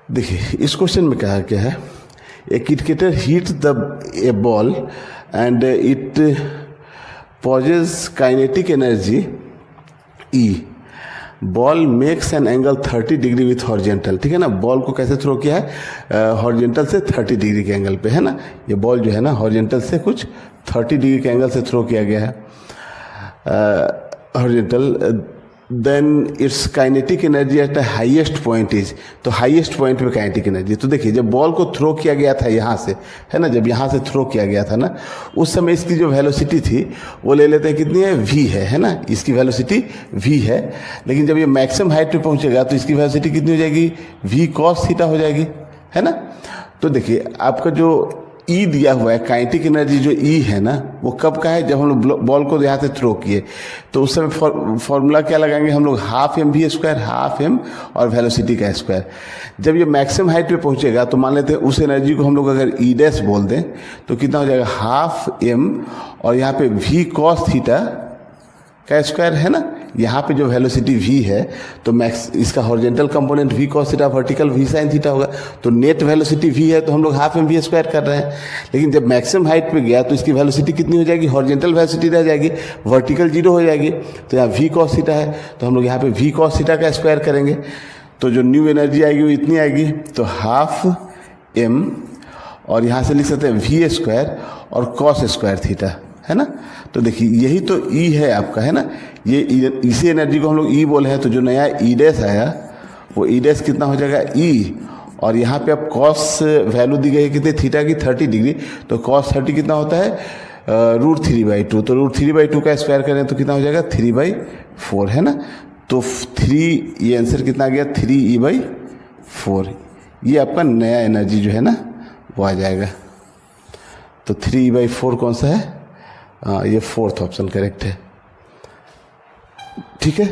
देखिए इस क्वेश्चन में कहा क्या है, a cricketer hit a ball and it possesses kinetic energy E, ball makes an angle 30 degree with horizontal. ठीक है ना, बॉल को कैसे थ्रो किया है, हॉरिजेंटल से 30 डिग्री के एंगल पे, है ना। ये बॉल जो है ना हॉरिजेंटल से कुछ 30 डिग्री के एंगल से थ्रो किया गया है horizontal, then its kinetic energy at the highest point is, तो हाईएस्ट पॉइंट पे काइनेटिक एनर्जी। तो देखिए जब बॉल को थ्रो किया गया था यहाँ से, है ना, जब यहाँ से थ्रो किया गया था ना, उस समय इसकी जो वेलोसिटी थी वो ले लेते हैं कितनी है, v है ना, इसकी वेलोसिटी v है। लेकिन जब ये मैक्सिमम हाइट पे पहुँचेगा तो इसकी वेलोसिटी कितनी हो जाएगी, v cos थीटा हो जाएगी, है ना। तो देखिए आपका जो ई दिया हुआ है, काइनेटिक एनर्जी जो ई है ना, वो कब का है, जब हम लोग बॉल को यहाँ से थ्रो किए, तो उस समय फॉर्मूला क्या लगाएंगे हम लोग, half m v square, half m और वेलोसिटी का स्क्वायर। जब ये मैक्सिमम हाइट पे पहुँचेगा तो मान लेते हैं उस एनर्जी को हम लोग अगर ई डैश बोल दें तो कितना हो जाएगा, हाफ एम और यहाँ पे वी कॉस थीटा का स्क्वायर, है ना। यहाँ पे जो वेलोसिटी v है तो मैक्स इसका horizontal component v cos theta, vertical v sin theta होगा। तो नेट वेलोसिटी v है तो हम लोग हाफ एम वी स्क्वायर कर रहे हैं। लेकिन जब मैक्सिमम हाइट पे गया तो इसकी वेलोसिटी कितनी हो जाएगी, हॉरिजेंटल वेलोसिटी रह जाएगी, वर्टिकल 0 हो जाएगी। तो यहाँ v cos थीटा है तो हम लोग यहाँ पे v cos थीटा का स्क्वायर करेंगे, तो जो न्यू एनर्जी आएगी वो इतनी आएगी, तो हाफ एम और यहाँ से लिख सकते हैं वी स्क्वायर और cos स्क्वायर थीटा, है ना। तो देखिए यही तो ई है आपका, है ना। ये इसी एनर्जी को हम लोग ई बोले हैं, तो जो नया ई डैश आया वो ई डैश कितना हो जाएगा, ई, और यहाँ पे अब कॉस वैल्यू दी गई है कितने, थीटा की 30 डिग्री, तो कॉस 30 कितना होता है, √3/2, तो √3/2 का स्क्वायर करें तो कितना हो जाएगा, 3/4, है ना। तो 3, ये आंसर कितना आ गया, 3e/4। ये आपका नया एनर्जी जो है ना वो आ जाएगा। तो 3e/4 कौन सा है, ये 4th ऑप्शन करेक्ट है। ठीक है।